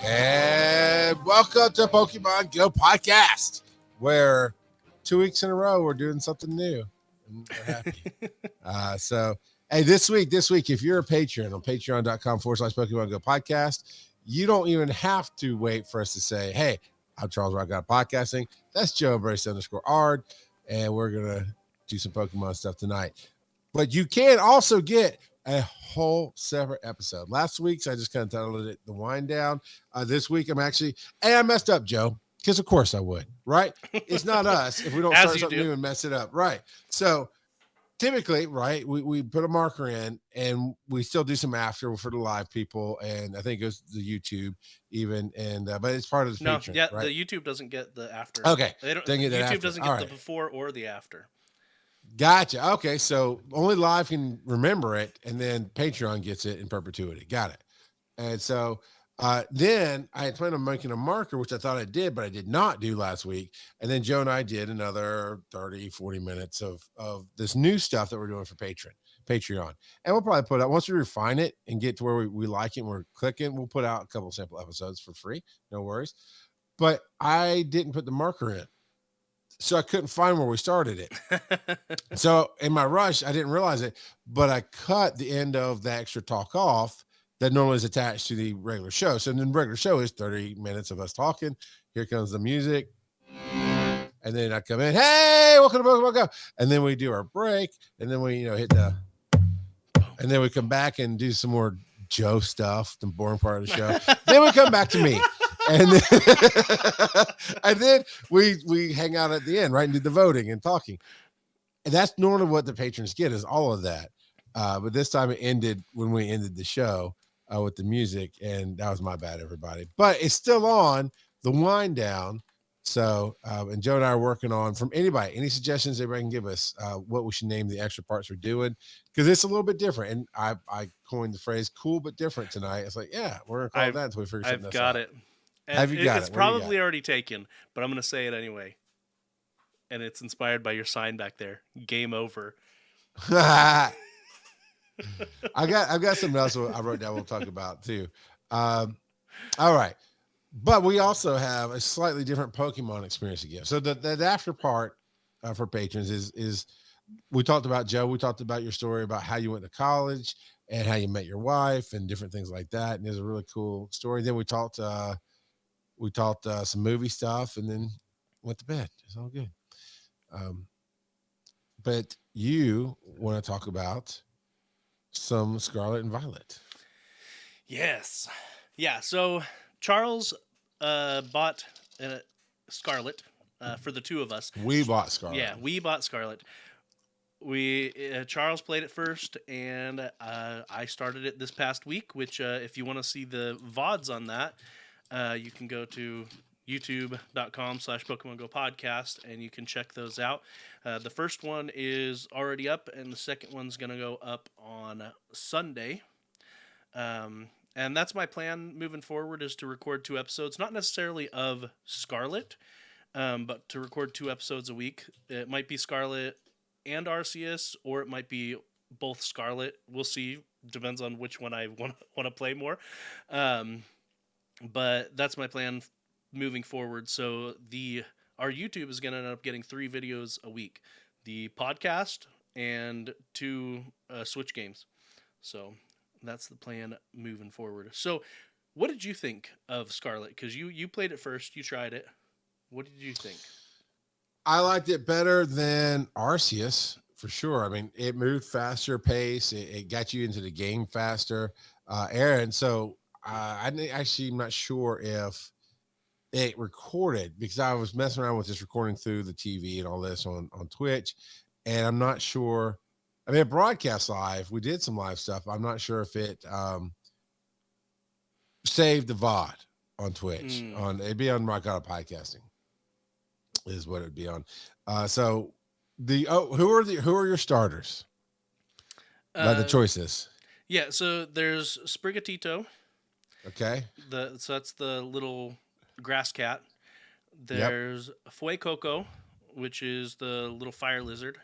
And welcome to Pokemon GO Podcast, where 2 weeks in a row we're doing something new. And we're happy. Hey, this week, if you're a patron on patreon.com/Pokemon GO Podcast, you don't even have to wait for us to say, hey, I'm Charles Rock Out Podcasting. That's Joe Brace_Ard, and we're going to do some Pokemon stuff tonight. But you can also get a whole separate episode. Last week's, I just kind of titled it The Wind Down. This week, I messed up, Joe, because of course I would, right? It's not us if we don't start something new and mess it up, right? So typically, right, we put a marker in and we still do some after for the live people, and I think it goes to the YouTube even, and but it's part of the Patreon, yeah, right? the YouTube doesn't get the after. Okay, YouTube doesn't get the before or the after. Gotcha. Okay, so only live can remember it, and then Patreon gets it in perpetuity. Got it. And so then I had planned on making a marker, which I thought I did, but I did not do last week. And then Joe and I did another 30, 40 minutes of this new stuff that we're doing for Patreon. And we'll probably put out, once we refine it and get to where we like it and we're clicking, we'll put out a couple sample episodes for free. No worries. But I didn't put the marker in, so I couldn't find where we started it. So in my rush, I didn't realize it, but I cut the end of the extra talk off that normally is attached to the regular show. So the regular show is 30 minutes of us talking. Here comes the music. And then I come in, hey, welcome to Pokemon Go. And then we do our break. And then we, hit the, and then we come back and do some more Joe stuff, the boring part of the show. Then we come back to me. And then, and then we hang out at the end, right, and do the voting and talking. And that's normally what the patrons get, is all of that. But this time it ended when we ended the show with the music, and that was my bad, everybody. But it's still on, the wind down. So, and Joe and I are working on, from anybody, any suggestions everybody can give us, what we should name the extra parts we're doing, because it's a little bit different. And I coined the phrase "cool but different" tonight. It's like, yeah, we're gonna call it that until we figure something else out. I've got it. And have you got it's probably already taken, but I'm going to say it anyway. And it's inspired by your sign back there. Game over. I've got something else I wrote down we'll talk about too. All right. But we also have a slightly different Pokemon experience again. So the after part for patrons is we talked about, Joe, we talked about your story about how you went to college and how you met your wife and different things like that. And there's a really cool story. Then we talked some movie stuff, and then went to bed. It's all good. But you want to talk about some Scarlet and Violet. Yes. Yeah, so Charles bought Scarlet for the two of us. We bought Scarlet. Yeah, we bought Scarlet. Charles played it first, and I started it this past week, which if you want to see the VODs on that, you can go to youtube.com/Pokemon GO Podcast, and you can check those out. The first one is already up, and the second one's going to go up on Sunday. And that's my plan moving forward, is to record 2 episodes, not necessarily of Scarlet, but to record 2 episodes a week. It might be Scarlet and Arceus, or it might be both Scarlet. We'll see. Depends on which one I want to play more. But that's my plan moving forward. So our YouTube is going to end up getting 3 videos a week: the podcast and 2 Switch games. So that's the plan moving forward. So what did you think of Scarlet? Because you played it first, you tried it. What did you think? I liked it better than Arceus, for sure. I mean, it moved faster pace. It got you into the game faster. Aaron, so I'm not sure if it recorded, because I was messing around with this recording through the TV and all this on Twitch, and I'm not sure. I mean, it broadcast live. We did some live stuff. I'm not sure if it saved the VOD on Twitch. It'd be on Rock Out Podcasting, is what it'd be on. So who are your starters? The choices. Yeah, so there's Sprigatito. Okay. So that's the little grass cat. There's Fuecoco, which is the little fire lizard,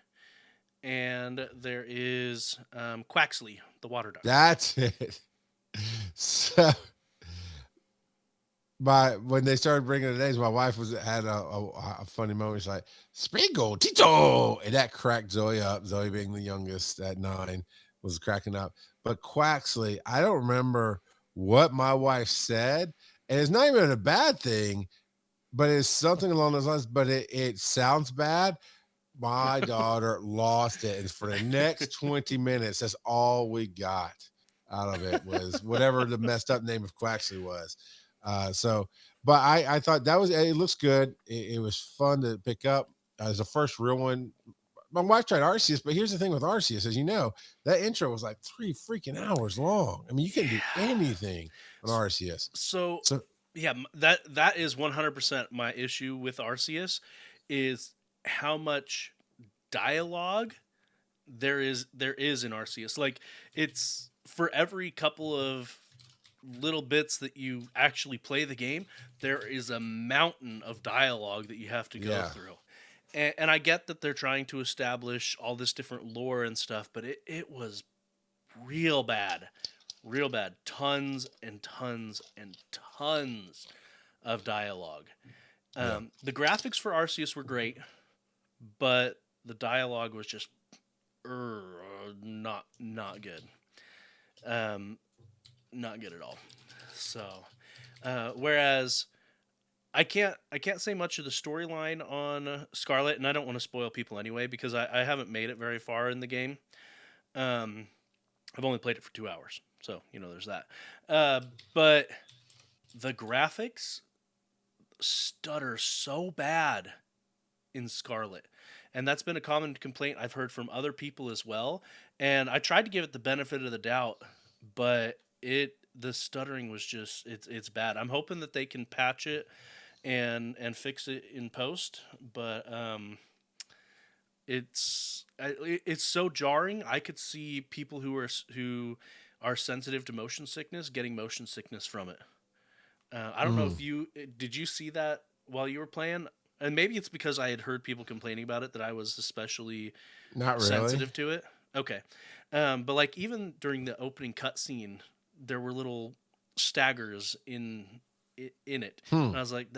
and there is Quaxley, the water duck. That's it. So when they started bringing the names, my wife had a funny moment. She's like, Sprinkle, Tito, and that cracked Zoe up. Zoe being the youngest at 9 was cracking up. But Quaxley, I don't remember what my wife said, and it's not even a bad thing, but it's something along those lines. But it sounds bad. My daughter lost it, and for the next 20 minutes, that's all we got out of it was whatever the messed up name of Quaxley was. But I thought that was, it looks good. It was fun to pick up as the first real one. My wife tried Arceus, but here's the thing with Arceus, as you know, that intro was like 3 freaking hours long. I mean, you can do anything on Arceus. So So yeah, that is 100% my issue with Arceus, is how much dialogue there is in Arceus. Like, it's for every couple of little bits that you actually play the game, there is a mountain of dialogue that you have to go through. And I get that they're trying to establish all this different lore and stuff, but it was real bad. Real bad. Tons and tons and tons of dialogue. The graphics for Arceus were great, but the dialogue was just not good. Not good at all. So, whereas I can't say much of the storyline on Scarlet, and I don't want to spoil people anyway because I haven't made it very far in the game. I've only played it for 2 hours, so there's that. But the graphics stutter so bad in Scarlet, and that's been a common complaint I've heard from other people as well. And I tried to give it the benefit of the doubt, but the stuttering was just it's bad. I'm hoping that they can patch it and fix it in post, but it's so jarring. I could see people who are sensitive to motion sickness getting motion sickness from it. I don't know if did you see that while you were playing? And maybe it's because I had heard people complaining about it that I was especially not really sensitive to it. Okay. But like even during the opening cutscene, there were little staggers in it. And I was like,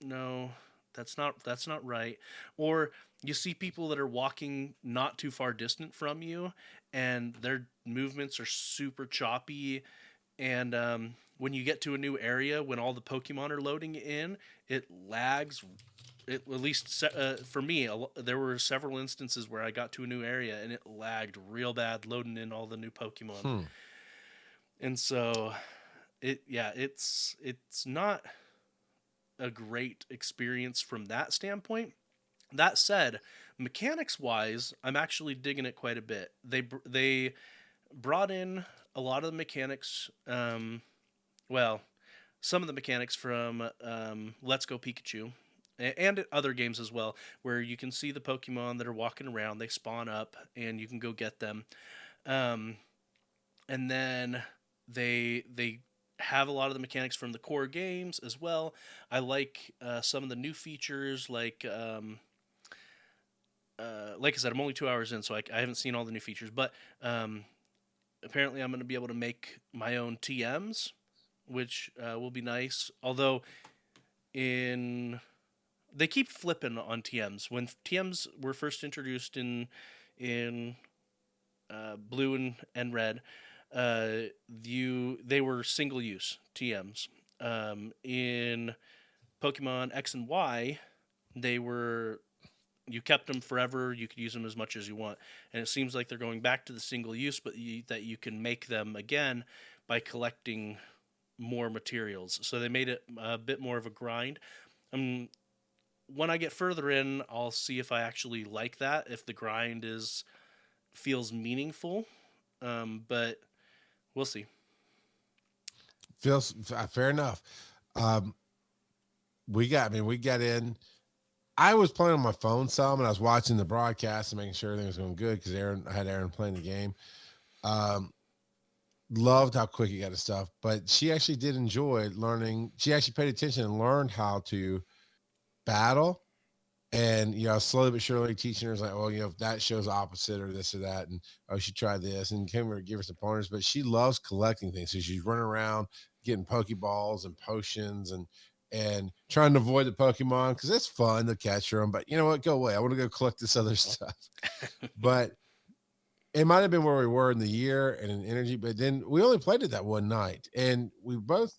no, that's not right. Or you see people that are walking not too far distant from you, and their movements are super choppy. And when you get to a new area, when all the Pokemon are loading in, it lags. At least for me, there were several instances where I got to a new area and it lagged real bad loading in all the new Pokemon. And so, it's not a great experience from that standpoint. That said, mechanics wise, I'm actually digging it quite a bit. They brought in a lot of the mechanics. Some of the mechanics from Let's Go Pikachu and other games as well, where you can see the Pokemon that are walking around. They spawn up, and you can go get them. And then they have a lot of the mechanics from the core games as well. I like some of the new features, like I said, I'm only 2 hours in, so I haven't seen all the new features. But apparently, I'm going to be able to make my own TMs, which will be nice. Although, they keep flipping on TMs. When TMs were first introduced in blue and red, they were single use TMs. In Pokemon X and Y, you kept them forever. You could use them as much as you want, and it seems like they're going back to the single use, but that you can make them again by collecting more materials. So they made it a bit more of a grind. When I get further in, I'll see if I actually like that, if the grind feels meaningful. But we'll see. Feels fair enough. We got in. I was playing on my phone some, and I was watching the broadcast and making sure everything was going good because I had Aaron playing the game. Loved how quick he got his stuff, but she actually did enjoy learning. She actually paid attention and learned how to battle And slowly but surely teaching her is like, well, if that shows opposite or this or that, and oh, she tried this, and came over to give her some pointers. But she loves collecting things, so she's running around getting Pokeballs and potions and trying to avoid the Pokemon because it's fun to catch them. But you know what? Go away. I want to go collect this other stuff. But it might have been where we were in the year and in energy. But then we only played it that one night, and we both.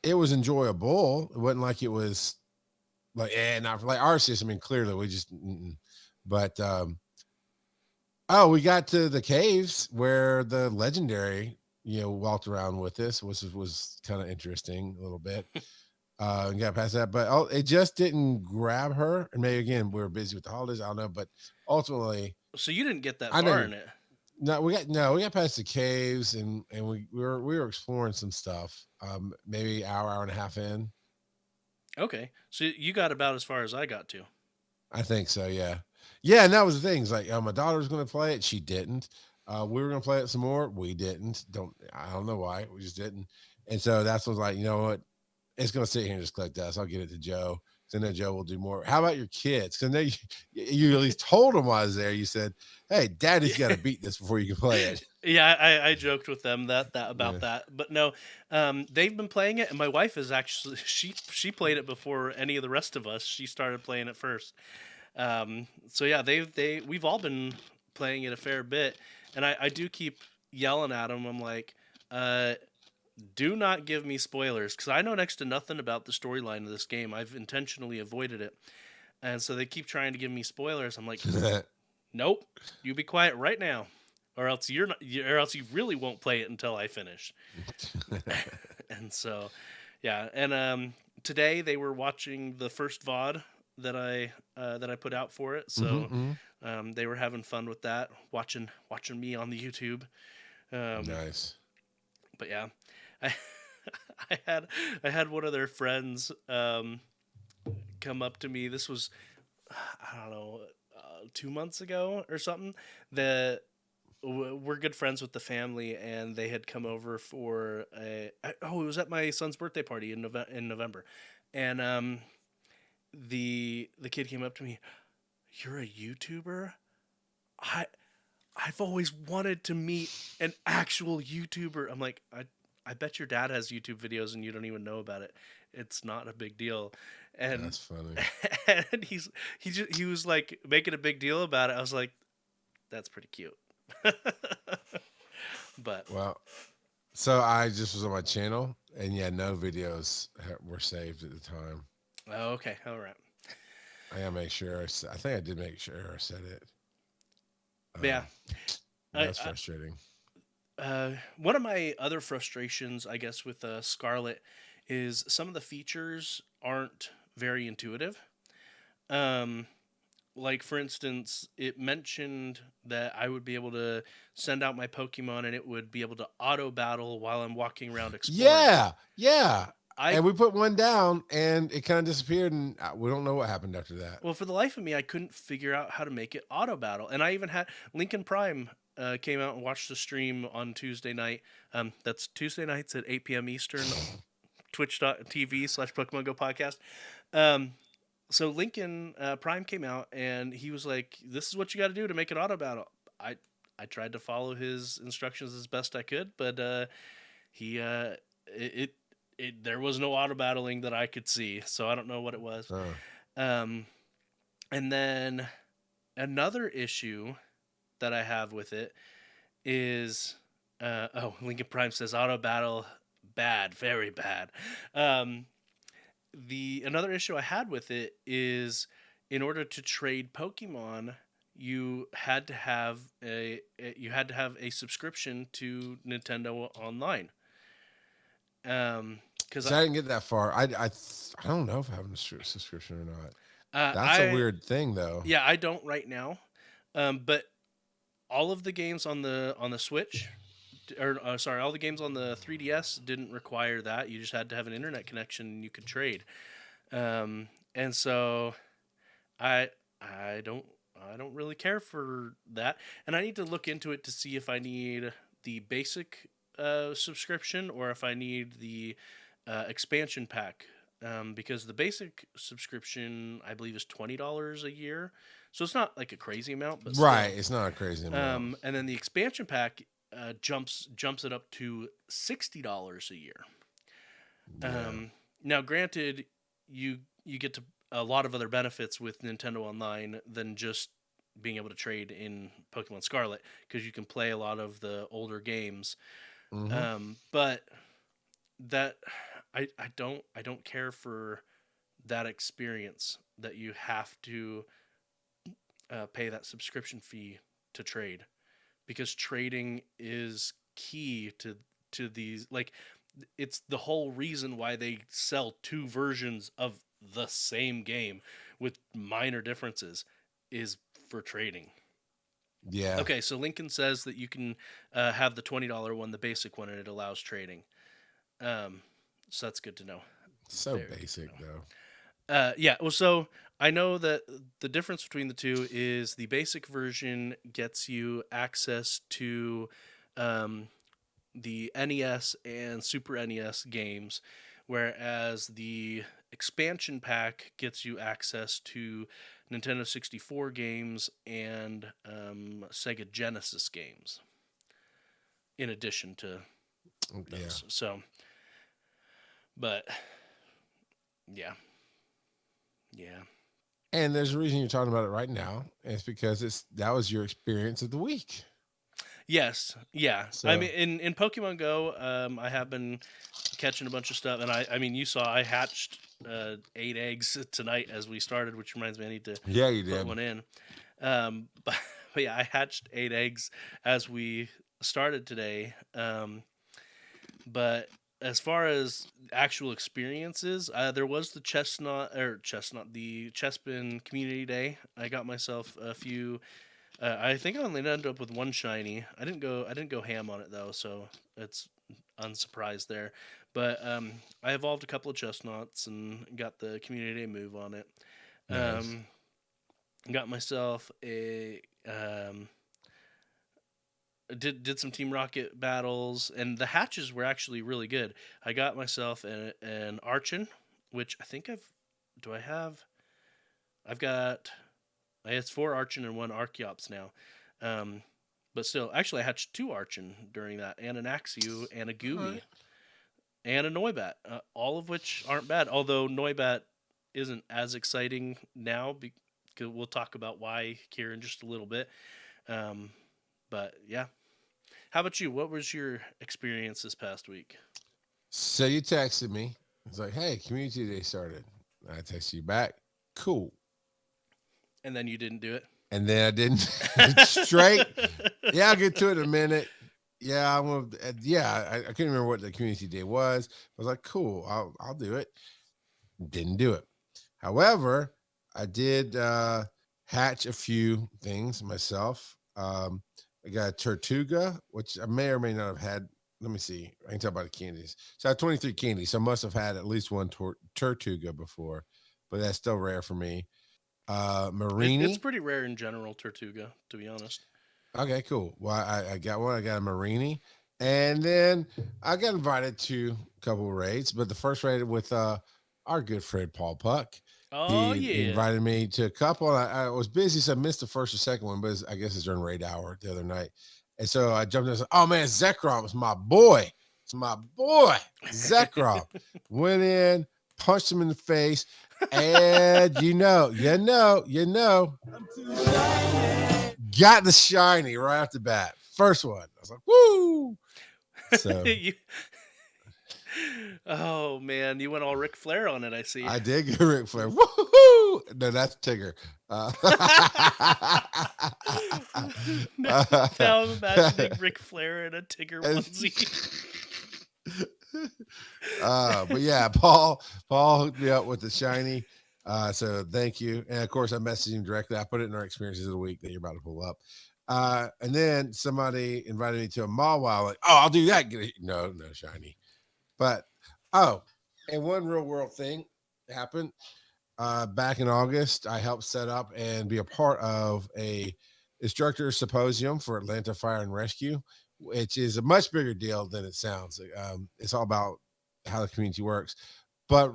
It was enjoyable. It wasn't like it was like, not for like Arceus. I mean, clearly we just, but oh, we got to the caves where the legendary, walked around with us, which was kind of interesting a little bit. And got past that, but it just didn't grab her. And maybe again, we were busy with the holidays. I don't know, but ultimately, So you didn't get that I far know. in it. No, we got past the caves and we were exploring some stuff. Maybe hour and a half in. Okay, so you got about as far as I got to. I think so. Yeah. Yeah. And that was the thing. It's like, my daughter was going to play it. She didn't. We were going to play it some more. We didn't. I don't know why. We just didn't. And so that's was like, you know what? It's going to sit here and just collect dust. I'll get it to Joe. So then Joe will do more. How about your kids? Because then you at least told them while I was there. You said, "Hey, Daddy's got to beat this before you can play it." Yeah, I joked with them that Yeah. about that, but no, they've been playing it, and my wife is actually she played it before any of the rest of us. She started playing it first. So yeah, we've all been playing it a fair bit, and I do keep yelling at them. I'm like, uh, do not give me spoilers because I know next to nothing about the storyline of this game. I've intentionally avoided it, and so they keep trying to give me spoilers. I'm like, nope, you be quiet right now, or else you're not, or else you really won't play it until I finish. And so, yeah, and today they were watching the first VOD that I put out for it, so Mm-hmm. they were having fun with that, watching me on the YouTube. Um, Nice. but yeah, I I had one of their friends come up to me. This was I don't know 2 months ago or something. The we're good friends with the family, and they had come over for it was at my son's birthday party in November, and the kid came up to me. You're a YouTuber? I I've always wanted to meet an actual YouTuber. I'm like, I bet your dad has YouTube videos and you don't even know about it. It's not a big deal. And That's funny. and he was like making a big deal about it. I was like, that's pretty cute. But Well, so I just was on my channel, and yeah, no videos were saved at the time. okay, all right. I gotta make sure. I think I did make sure I said it. But yeah, That's frustrating. one of my other frustrations, I guess, with Scarlet is some of the features aren't very intuitive. Um, like for instance, it mentioned that I would be able to send out my Pokemon and it would be able to auto battle while I'm walking around exploring. Yeah, yeah. I And we put one down, and it kind of disappeared, and we don't know what happened after that. Well, for the life of me, I couldn't figure out how to make it auto battle, and I even had Lincoln Prime came out and watched the stream on Tuesday night. That's Tuesday nights at 8 p.m. Eastern, twitch.tv/Pokemon GO Podcast. Um, so Lincoln Prime came out and he was like, "This is what you got to do to make it auto battle." I tried to follow his instructions as best I could, but he there was no auto battling that I could see, so I don't know what it was. Oh. Um, and then another issue that I have with it is, Lincoln Prime says auto battle bad, very bad. The another issue I had with it is in order to trade Pokemon, you had to have a subscription to Nintendo Online. Because So I didn't get that far. I don't know if I have a subscription or not. That's a I weird thing, though. yeah, I don't right now. But all of the games on the Switch, or sorry, all the games on the 3DS didn't require that. You just had to have an internet connection and you could trade. And so I I don't I don't really care for that, and I need to look into it to see if I need the basic subscription or if I need the expansion pack because the basic subscription I believe is $20 a year, so it's not like a crazy amount, but Right. still. It's not a crazy amount. And then the expansion pack jumps it up to $60 a year. Yeah. Now, granted, you get to a lot of other benefits with Nintendo Online than just being able to trade in Pokemon Scarlet, because you can play a lot of the older games. Mm-hmm. But that I don't care for that experience that you have to pay that subscription fee to trade, because trading is key to these, like, it's the whole reason why they sell two versions of the same game with minor differences is for trading. Yeah. Okay, so Lincoln says that you can have the $20 one, the basic one, and it allows trading. Um, so that's good to know. So Very good to basic know. though. Yeah, well, so I know that the difference between the two is the basic version gets you access to um, the NES and Super NES games, whereas the expansion pack gets you access to Nintendo 64 games and Sega Genesis games, in addition to Yeah. those. So, but yeah, yeah. And there's a reason you're talking about it right now. And it's because that was your experience of the week. Yes, yeah. I So mean, in Pokemon Go, I have been catching a bunch of stuff, and I mean, you saw I hatched 8 eggs tonight as we started, which reminds me I need to yeah, you put did. one in. But yeah, I hatched 8 eggs as we started today. But as far as actual experiences, there was the the Chespin Community Day. I got myself a few. I think I only ended up with one shiny. I didn't go ham on it though, so it's unsurprised there. But I evolved a couple of chestnuts and got the community day move on it. Nice. Um, got myself a did some Team Rocket battles, and the hatches were actually really good. I got myself an Archon, which I think do I have? I've got I have 4 Archon and 1 Archeops now. Um, but still, actually, I hatched 2 Archon during that, and an Axew, and a All right. Goomy, and a Noibat, all of which aren't bad. Although Noibat isn't as exciting now, because we'll talk about why here in just a little bit. Um, but yeah. How about you? What was your experience this past week? So you texted me. It's like, hey, community day started. I texted you back. Cool. And then you didn't do And then I didn't it? straight. Yeah, I'll get to it in a minute. Yeah, I couldn't remember what the community day was. I was like, cool, I'll do it. Didn't do it. However, I did hatch a few things myself. I got a Tortuga, which I may or may not have had. Let me see. I can talk about the candies. So I have 23 candies. So I must have had at least one Tortuga before, but that's still rare for me. It's Marini. pretty rare in general, Tortuga, to be honest. Okay, cool. Well, I got one. I got a Marini. And then I got invited to a couple of raids, but the first raid with our good friend Paul Puck. Oh He yeah. invited me to a couple. And I was busy, so I missed the first or second one, but I guess it's during raid hour the other night. And so I jumped in and said, oh man, Zekrom is my boy. It's my boy, Zekrom. Went in, punched him in the face, and got the shiny right off the bat. First one. I was like, woo. So You- oh man, you went all Ric Flair on it. I see. I did get Ric Flair. Woo-hoo! No, that's Tigger. Now I'm imagining Ric Flair in a Tigger and- onesie. but yeah, Paul hooked me up with the shiny. So thank you. And of course, I messaged him directly. I put it in our experiences of the week that you're about to pull up. And then somebody invited me to a mall while like, oh, I'll do that. No shiny. But and one real world thing happened. Back in August, I helped set up and be a part of a instructor symposium for Atlanta Fire and Rescue, which is a much bigger deal than it sounds. It's all about how the community works. But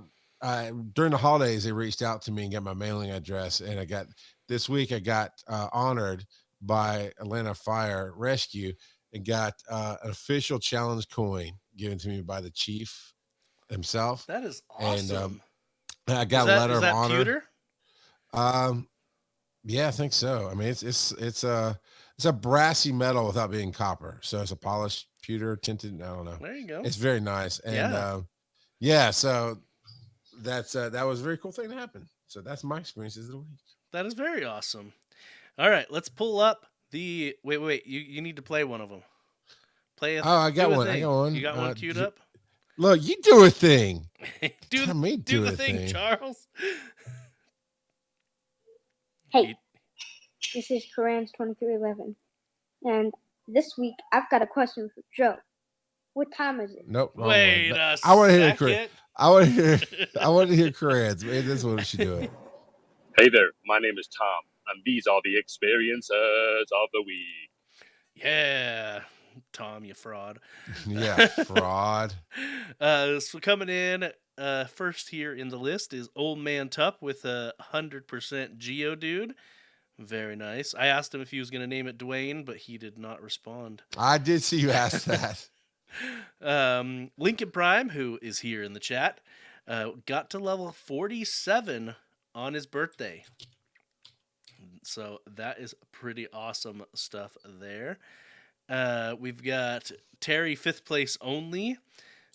during the holidays, they reached out to me and got my mailing address. And this week, I got honored by Atlanta Fire Rescue and got an official challenge coin given to me by the chief himself. That is And awesome. I got a letter is of that honor. pewter? Yeah, I think so. I mean, it's a brassy metal without being copper, so it's a polished pewter tinted. I don't know. There you go. It's very nice, and Yeah. So that was a very cool thing to happen. So that's my experiences of the week. That is very awesome. All right, let's pull up the. Wait. You need to play one of them. I got one. Thing. I got one. You got one queued up? Look, you do a thing. do the thing, Charles. Hey, this is Karans2311, and this week I've got a question for Joe. What time is it? Nope. Wait a I want to hear second. I want to hear Karans. Maybe this is what we should do it. Hey there, my name is Tom, and these are the experiences of the week. Yeah, Tom, you fraud. Yeah, fraud. So coming in first here in the list is Old Man Tup with a 100% Geodude. Very nice. I asked him if he was going to name it Dwayne, but he did not respond. I did see you ask that. Lincoln Prime, who is here in the chat, got to level 47 on his birthday. So that is pretty awesome stuff there. We've got Terry 5th place only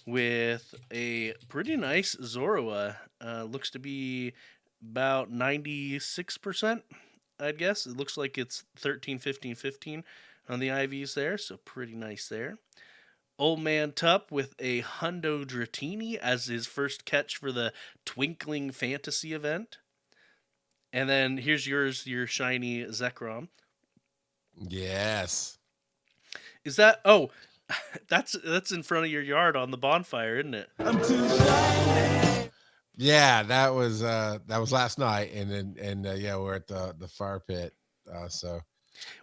with a pretty nice Zorua. Looks to be about 96%, I'd guess. It looks like it's 13, 15, 15 on the IVs there, so pretty nice there. Old Man Tup with a Hundo Dratini as his first catch for the Twinkling Fantasy event. And then here's your shiny Zekrom. Yes. Is that that's in front of your yard on the bonfire, isn't it? I'm too shiny. Yeah, that was last night, and we're at the fire pit. So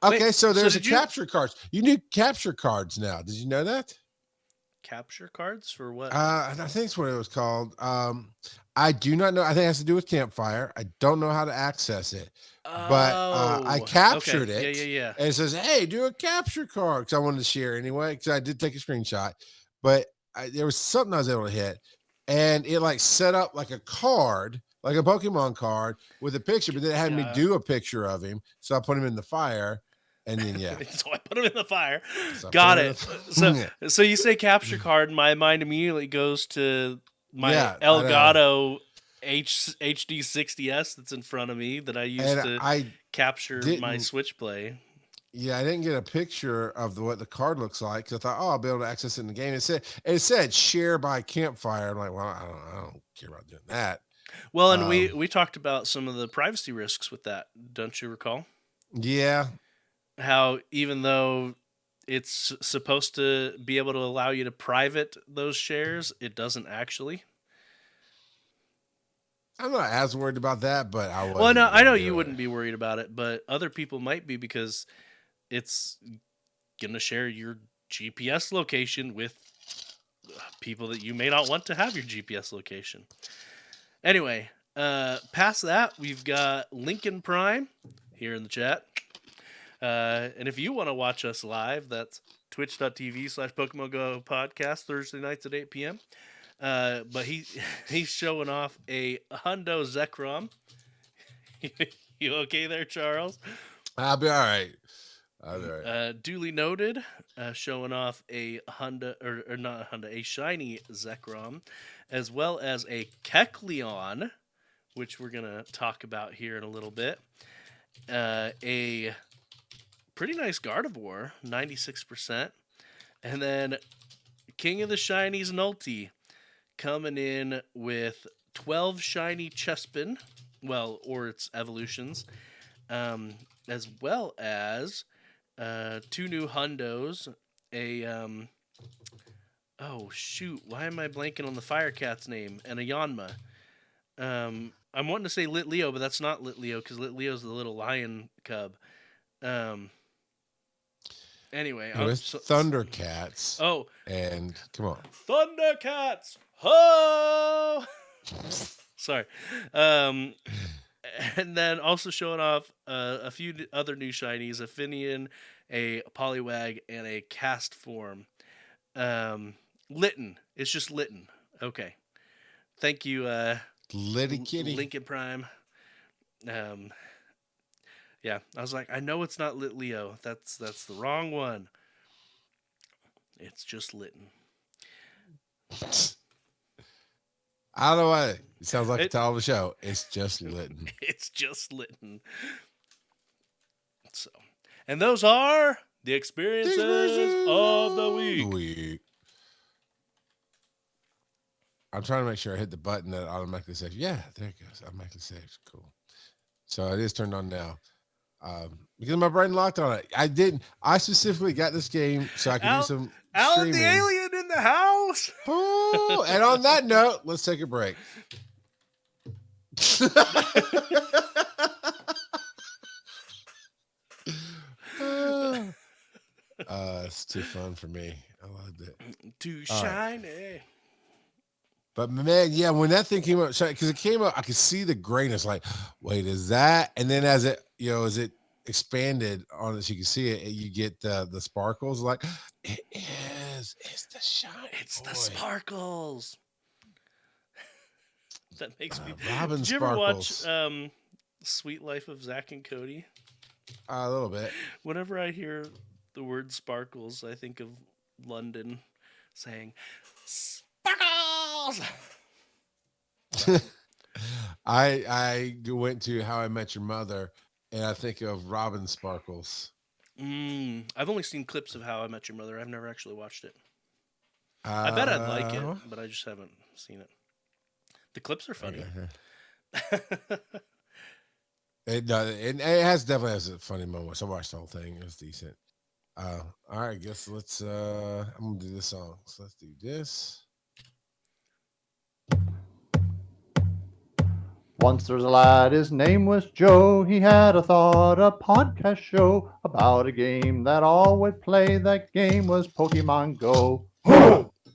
okay, so there's capture cards. You need capture cards now. Did you know that? Capture cards for what? I think it's what it was called. I do not know. I think it has to do with Campfire. I don't know how to access it. But I captured it. Yeah. And it says, hey, do a capture card. Because I wanted to share anyway. Because I did take a screenshot. But there was something I was able to hit. And it like set up like a card, like a Pokemon card with a picture. But then it had me do a picture of him. So I put him in the fire. And then, so I put him in the fire. Got it. So you say capture card, and my mind immediately goes to my Elgato HD 60S that's in front of me that I used to capture my Switch play. Yeah, I didn't get a picture of what the card looks like because I thought, I'll be able to access it in the game. It said share by Campfire. I'm like, well, I don't care about doing that. Well, and we talked about some of the privacy risks with that. Don't you recall? Yeah. How even though it's supposed to be able to allow you to private those shares, it doesn't actually. I'm not as worried about that, but I was. Well, no, I know you wouldn't be worried about it, but other people might be because it's going to share your GPS location with people that you may not want to have your GPS location. Anyway, past that, we've got Lincoln Prime here in the chat. And if you want to watch us live, that's twitch.tv/Pokémon GO Podcast, Thursday nights at 8 p.m. But he's showing off a Hundo Zekrom. You okay there, Charles? I'll be all right. Duly noted, showing off a Honda, or not a Honda, a shiny Zekrom, as well as a Kecleon, which we're going to talk about here in a little bit. A pretty nice Gardevoir, 96%. And then King of the Shinies Nulty coming in with 12 shiny Chespin, or its evolutions, as well as 2 new Hundos, why am I blanking on the Fire Cat's name? And a Yanma. I'm wanting to say Litleo, but that's not Litleo, because Litleo's the little lion cub. Anyway, Thundercats. Oh, and come on, Thundercats! Ho! Sorry. And then also showing off a few other new shinies, a Finian, a Poliwag, and a cast form. Litten. It's just Litten. Okay. Thank you, Litty kitty. Lincoln Prime. Yeah, I was like, I know it's not Litleo. That's the wrong one. It's just Litten. I don't know why. It sounds like the It- title of the show. It's just Litten. It's just Litten. So, and those are the experiences of the week. I'm trying to make sure I hit the button that automatically saves. Yeah, there it goes. Automatically saves. Cool. So it is turned on now. Because my brain locked on it. I specifically got this game so I can do some Alan streaming. the alien in the house. Oh, and on that note, let's take a break. It's too fun for me. I loved it. Too All shiny. But man, yeah, when that thing came out, because it came out, I could see the grayness. Like, wait, is that? And then as it expanded on it, you can see it. You get the sparkles. Like, it is. It's the shine. It's the sparkles. That makes me. Robin Did you Sparkles. ever watch Sweet Life of Zach and Cody? A little bit. Whenever Whenever I hear the word sparkles, I think of London saying sparkles. I went to How I Met Your Mother, and I think of Robin Sparkles. I've only seen clips of How I Met Your Mother. I've never actually watched it. I bet I'd like it, but I just haven't seen it. The clips are funny. Okay. It definitely has a funny moment. So I watched the whole thing. It was decent. All right, I guess let's I'm gonna do this song. So let's do this. Once there was a lad, his name was Joe. He had a thought, a podcast show about a game that all would play. That game was Pokemon Go.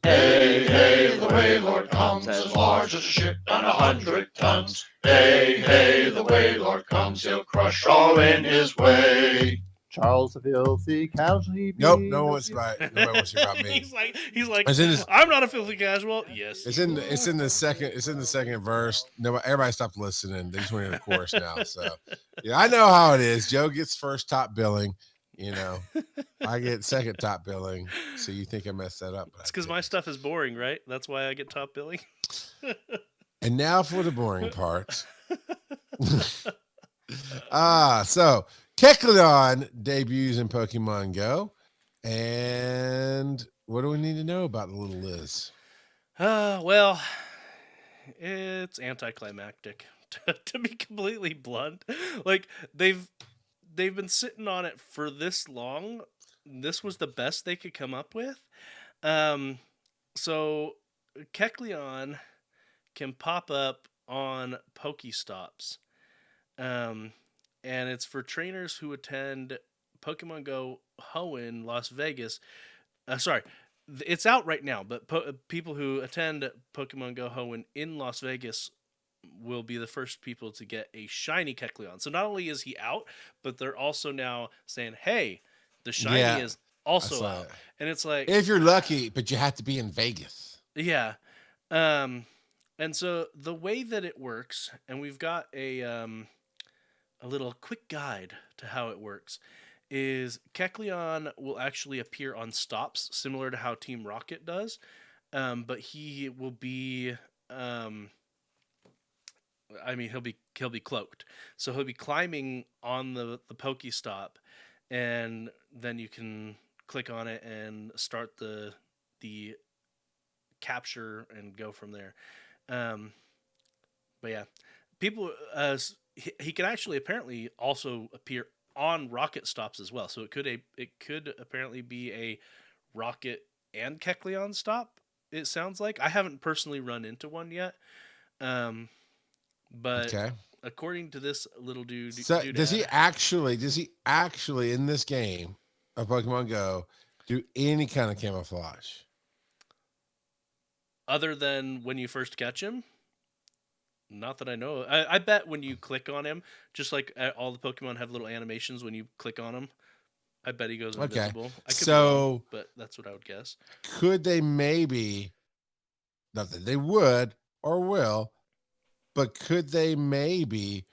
Hey, hey, the Waylord comes as large as a ship and 100 tons. Hey, hey, the Waylord comes, he'll crush all in his way. Charles the Filthy Casualty. Nope, nobody wants to hear about me. he's like, It's in this- I'm not a filthy casual. Yes. It's in the second verse. Nobody, everybody stopped listening. They just went in the chorus now. So yeah, I know how it is. Joe gets first top billing. I get second top billing. So you think I messed that up? It's because my stuff is boring, right? That's why I get top billing. And now for the boring part. So Kecleon debuts in Pokemon Go. And what do we need to know about the little Liz? Well, it's anticlimactic. To be completely blunt, like they've been sitting on it for this long. This was the best they could come up with. So Kecleon can pop up on Pokestops. And it's for trainers who attend Pokemon Go Hoenn Las Vegas. It's out right now, but people who attend Pokemon Go Hoenn in Las Vegas will be the first people to get a shiny Kecleon. So not only is he out, but they're also now saying, hey, the shiny is also out. And it's like, if you're lucky, but you have to be in Vegas. Yeah. And so the way that it works, and we've got a little quick guide to how it works, is Kecleon will actually appear on stops, similar to how Team Rocket does, but he will be, he'll be cloaked, so he'll be climbing on the Pokestop, and then you can click on it and start the capture and go from there. But yeah, people, he can actually apparently also appear on rocket stops as well. So it could apparently be a rocket and Kecleon stop. It sounds like. I haven't personally run into one yet. But Okay. according to this little dude, So does he actually in this game of Pokemon Go do any kind of camouflage? other than when you first catch him? Not that I know. I bet when you click on him, just like all the Pokemon have little animations when you click on him, I bet he goes Okay. invisible. I could be So wrong, but that's what I would guess. could they maybe, not that they would or will, but could they maybe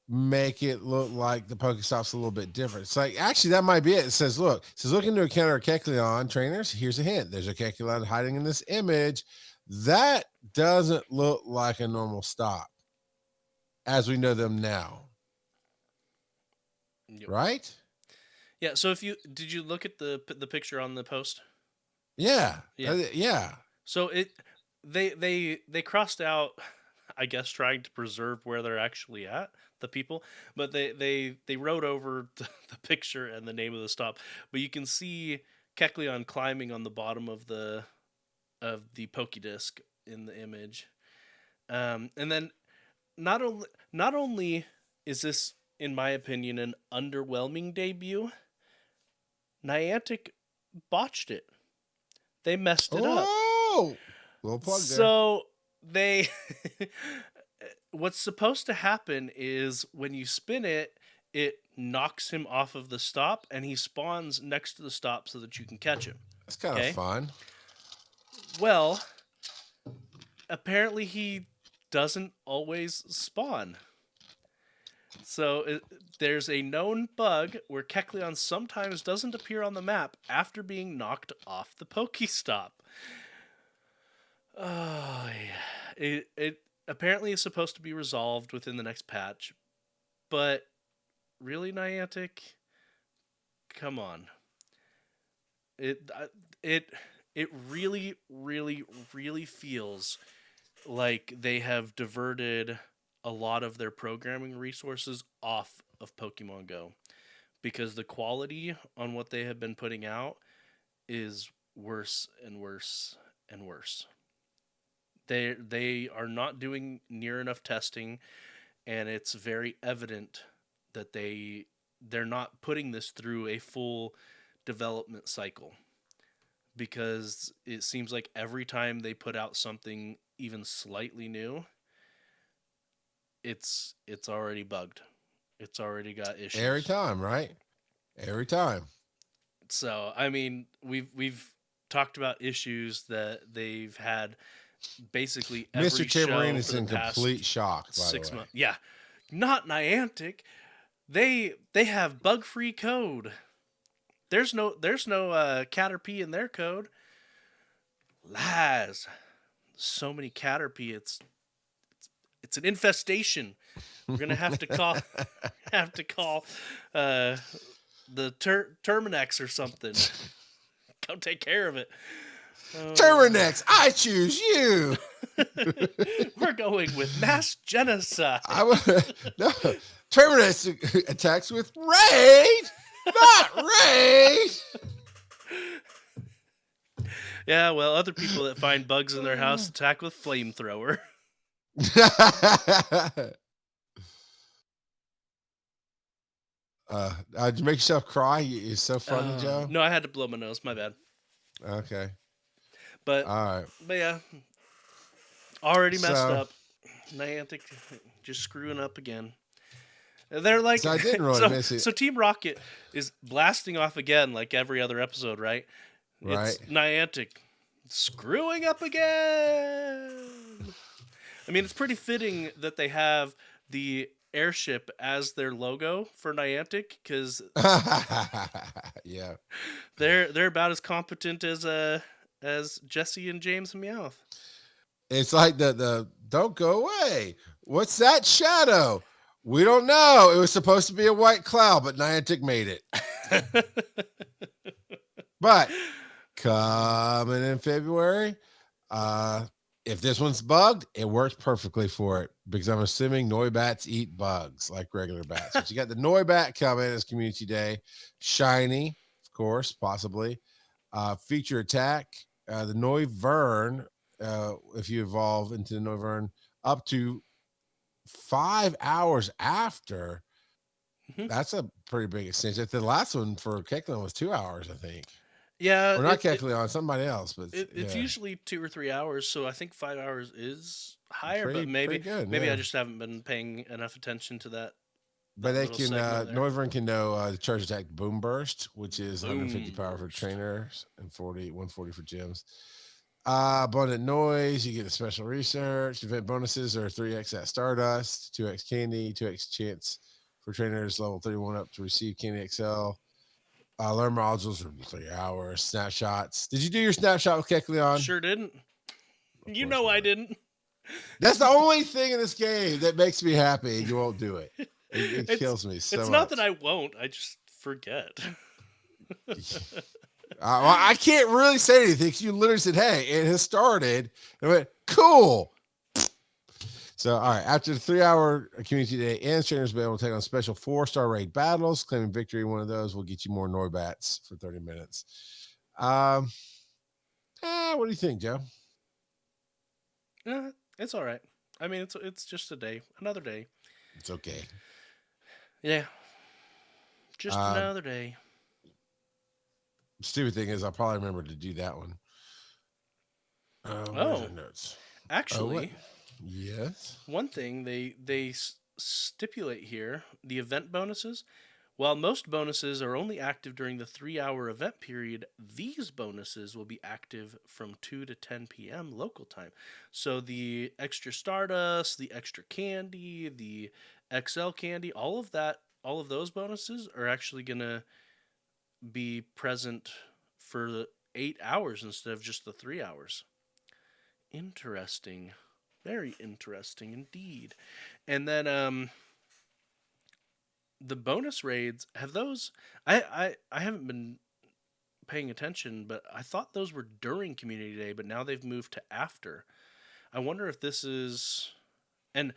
make it look like the Pokestop's a little bit different? It's like, actually, that might be it. It says, looking to encounter a Kecleon, trainers, here's a hint. There's a Kecleon hiding in this image. That doesn't look like a normal stop as we know them now. Yep. Right? Yeah. So did you look at the picture on the post? Yeah. Yeah. Yeah. So they crossed out, I guess, trying to preserve where they're actually at, the people, but they wrote over the picture and the name of the stop. But you can see Kecleon climbing on the bottom of the Pokédisc in the image, and then not only is this, in my opinion, an underwhelming debut, Niantic botched it. They messed it up. Oh, little plug there. So they, what's supposed to happen is when you spin it, it knocks him off of the stop, and he spawns next to the stop so that you can catch him. That's kind of fun. Well, apparently he doesn't always spawn. So there's a known bug where Kecleon sometimes doesn't appear on the map after being knocked off the Pokestop. Oh, yeah. It apparently is supposed to be resolved within the next patch, but really, Niantic, come on. It really, really, really feels like they have diverted a lot of their programming resources off of Pokemon Go, because the quality on what they have been putting out is worse and worse and worse. They are not doing near enough testing, and it's very evident that they're not putting this through a full development cycle, because it seems like every time they put out something even slightly new, it's already bugged. It's already got issues. Every time, right? Every time. So, I mean, we've talked about issues that they've had basically every Mr. Tambourine show is for in the past complete shock, by 6 the way. months. Yeah. Not Niantic. They have bug-free code. There's no Caterpie in their code. Lies. So many Caterpie, it's an infestation. We're gonna have to call the Terminex or something. Come take care of it. Terminex, I choose you. We're going with mass genocide. No, Terminex attacks with raid, not raid. Yeah, well, other people that find bugs in their house attack with flamethrower. Did you make yourself cry? You're so funny, Joe. No, I had to blow my nose. My bad. Okay. But All right. But yeah, already messed So- up. Niantic just screwing up again. They're like, So I didn't really miss it. So Team Rocket is blasting off again, like every other episode, right? Right. It's Niantic screwing up again. I mean, it's pretty fitting that they have the airship as their logo for Niantic, because Yeah. they're about as competent as Jesse and James Meowth. It's like the don't go away. What's that shadow? We don't know. It was supposed to be a white cloud, but Niantic made it. But coming in February, if this one's bugged, it works perfectly for it, because I'm assuming Noibats eat bugs like regular bats. But you got the Noibat coming as Community Day. Shiny, of course, possibly. Feature attack. The Noivern, if you evolve into the Noivern, up to 5 hours after. Mhm. That's a pretty big extension. The last one for Kecleon was 2 hours, I think. Yeah, Or not Kecleon, somebody else, but it's usually 2 or 3 hours, so I think 5 hours is higher, pretty, but maybe pretty good. maybe Yeah. I just haven't been paying enough attention to that But they little can, segment there. Noivern can know the charge attack Boom Burst, which is 150 Boom power for Burst. trainers and 140 for gyms. Abundant Noise, you get a special research. Event bonuses are 3x at Stardust, 2x Candy, 2x chance for trainers level 31 up to receive Candy XL. Learn modules are 3 hours. Snapshots. Did you do your snapshot with Kecleon? Sure didn't. Of You course know I not. didn't. That's the only thing in this game that makes me happy. And you won't do it. It kills me so much. It's not that I won't. I just forget. Well, I can't really say anything because you literally said, "Hey, it has started." And I went, "Cool." So, all right. After the 3-hour community day ends, trainers will be able to take on special 4-star raid battles. Claiming victory in one of those will get you more Noibats for 30 minutes. What do you think, Joe? It's all right. I mean, it's just a day, another day. It's okay. Yeah, just another day. Stupid thing is, I'll probably remember to do that one. Where's the notes? Actually, yes. one thing they stipulate here: the event bonuses. While most bonuses are only active during the 3-hour event period, these bonuses will be active from 2 to 10 p.m. local time. So the extra Stardust, the extra candy, the XL candy, all of those bonuses are actually going to be present for the 8 hours instead of just the 3 hours. Interesting. Very interesting indeed. And then the bonus raids, have those I haven't been paying attention, but I thought those were during community day, but now they've moved to after. I wonder if this is, and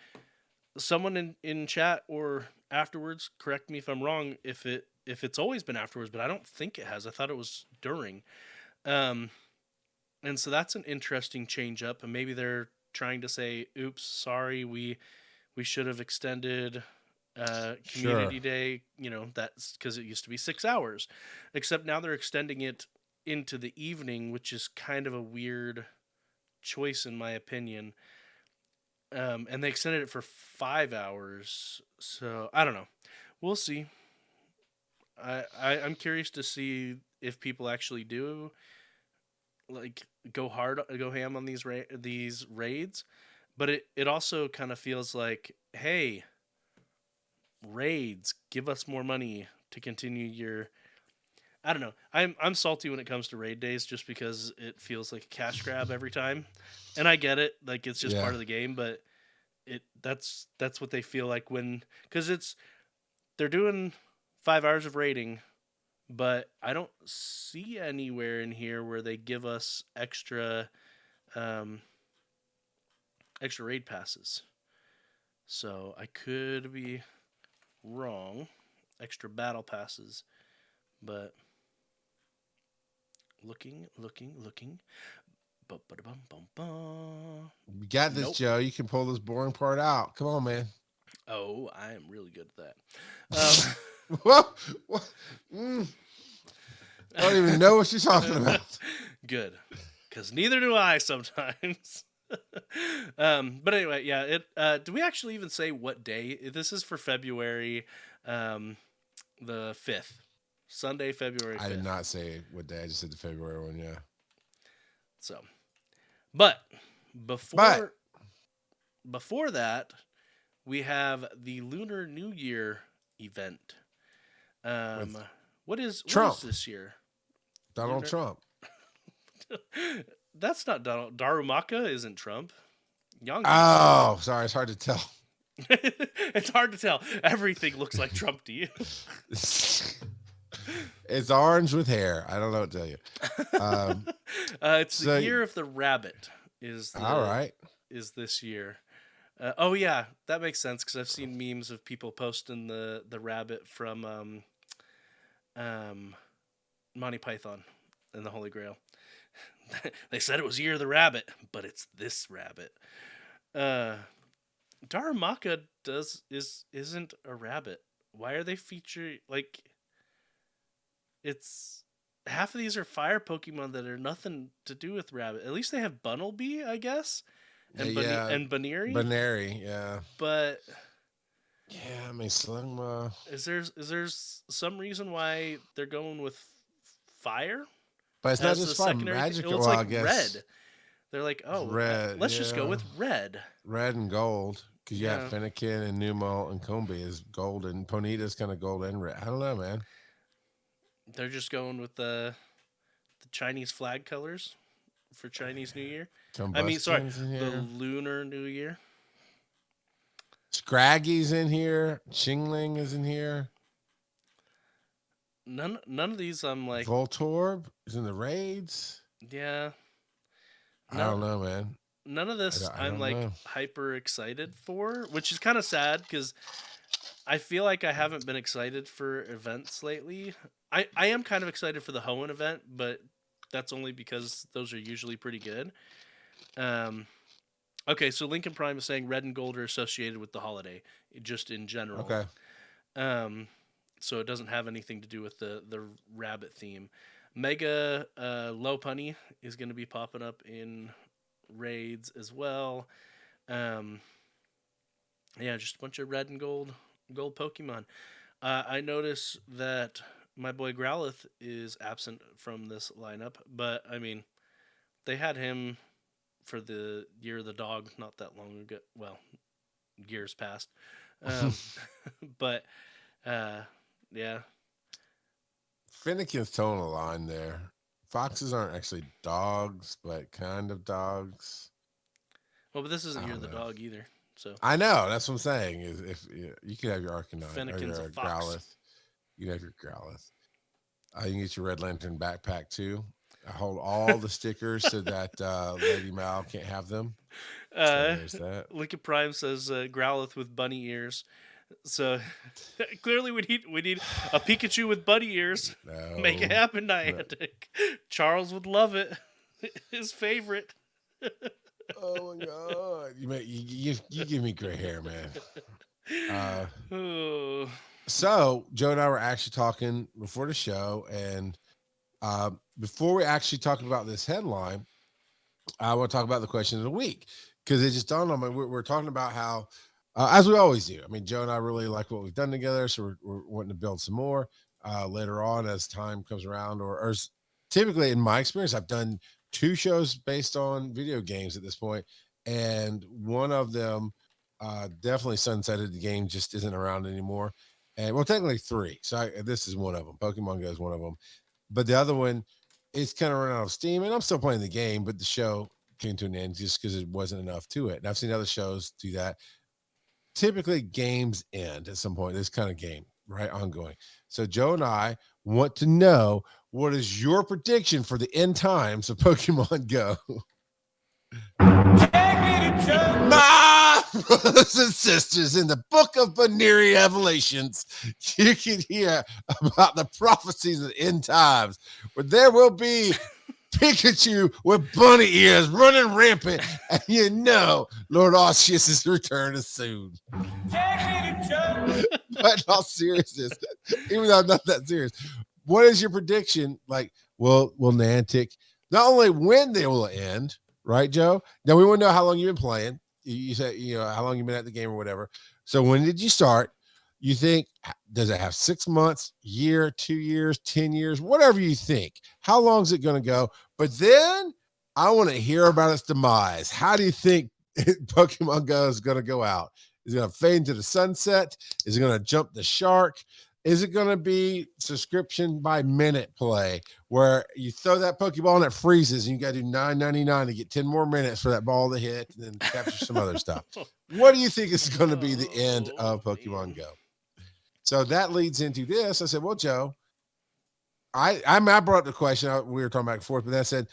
someone in chat or afterwards, correct me if I'm wrong, if it's always been afterwards, but I don't think it has. I thought it was during. And so that's an interesting change up, and maybe they're trying to say, oops, sorry, we should have extended community day, that's because it used to be 6 hours, except now they're extending it into the evening, which is kind of a weird choice in my opinion. And they extended it for 5 hours, so I don't know, we'll see. I'm curious to see if people actually do go ham on these raids, but it also kind of feels like, hey, raids, give us more money to continue your, I don't know. I'm salty when it comes to raid days just because it feels like a cash grab every time. And I get it, like it's just part of the game, but that's what they feel like cuz they're doing 5 hours of raiding, but I don't see anywhere in here where they give us extra raid passes. So I could be wrong, extra battle passes, but looking. You got this, Nope. Joe. You can pull this boring part out. Come on, man. Oh, I am really good at that. What? I don't even know what you're talking about. Good, because neither do I sometimes. But anyway, yeah. Do we actually even say what day this is for? February, the 5th, Sunday, February 5th. I did not say what day. I just said the February one. Yeah. So, but before that, we have the Lunar New Year event. What is this year? Donald Trump. That's not Donald. Darumaka isn't Trump. Oh, sorry. It's hard to tell. It's hard to tell. Everything looks like Trump to you. It's orange with hair. I don't know what to tell you. It's the year of the rabbit. All right. Is this year? Oh yeah, that makes sense because I've seen memes of people posting the rabbit from Monty Python and the Holy Grail. They said it was Year of the Rabbit, but it's this rabbit. Darumaka isn't a rabbit. Why are they featuring it's half of these are fire Pokemon that are nothing to do with rabbit. At least they have Bunnelby, I guess, and and Baneri. Baneri, yeah. But yeah, I mean, Slugma. Is there some reason why they're going with fire? But it's not just fire. Magic. It's like red. They're like, oh, red. Let's just go with red. Red and gold. Because you have Fennekin and Numel and Combi is gold, and Ponyta's kind of gold and red. I don't know, man. They're just going with the Chinese flag colors for Chinese New Year. The Lunar New Year. Scraggy's in here. Chingling is in here. None of these I'm like. Voltorb is in the raids. Yeah. I don't know, man. None of this I'm like hyper excited for, which is kind of sad because I feel like I haven't been excited for events lately. I am kind of excited for the Hoenn event, but that's only because those are usually pretty good. Okay, so Lincoln Prime is saying red and gold are associated with the holiday, just in general. Okay. So it doesn't have anything to do with the rabbit theme. Mega Lopunny is going to be popping up in raids as well. Just a bunch of red and gold Pokemon. I notice that my boy Growlithe is absent from this lineup, but I mean, they had him for the Year of the Dog not that long ago. Well, years past. But yeah. Finnegan's towing a line there. Foxes aren't actually dogs, but kind of dogs. Well, but this isn't Year of the Dog either. So I know, that's what I'm saying. Is if you could have your Arcanine Finnegan's or your a fox. Growlithe. You can have your Growlithe. You can get your Red Lantern backpack too. I hold all the stickers so that Lady Mal can't have them. So there's that. Lincoln Prime says Growlithe with bunny ears. So clearly we need a Pikachu with bunny ears. No, Make it happen, Niantic. No. Charles would love it. His favorite. Oh my god! You give me gray hair, man. So Joe and I were actually talking before the show, and before we actually talk about this headline, I want to talk about the question of the week because it just dawned on me. We're talking about how, as we always do. I mean, Joe and I really like what we've done together, so we're wanting to build some more later on as time comes around. Or typically, in my experience, I've done 2 shows based on video games at this point, and one of them definitely sunsetted. The game just isn't around anymore. And well, technically 3. So this is one of them. Pokemon Go is one of them. But the other one is kind of running out of steam. And I'm still playing the game, but the show came to an end just because it wasn't enough to it. And I've seen other shows do that. Typically, games end at some point. This kind of game, right? Ongoing. So Joe and I want to know, what is your prediction for the end times of Pokemon Go? My brothers and sisters, in the book of Baneri Revelations, you can hear about the prophecies of the end times, where there will be Pikachu with bunny ears running rampant, and you know Lord Arceus' return is soon. But in all seriousness, even though I'm not that serious, what is your prediction? Like, will Niantic not only when they will end, right, Joe? Now we want to know how long you've been playing. You said, how long you've been at the game or whatever. So when did you start? You think, does it have 6 months, year, 2 years, 10 years, whatever you think? How long is it going to go? But then I want to hear about its demise. How do you think Pokemon Go is going to go out? Is it going to fade into the sunset? Is it going to jump the shark? Is it going to be subscription by minute play where you throw that Pokeball and it freezes and you got to do $9.99 to get 10 more minutes for that ball to hit and then capture some other stuff? What do you think is going to be the end of Pokemon Go? So that leads into this. I said, well, Joe, I brought up the question. We were talking back and forth, but then I said,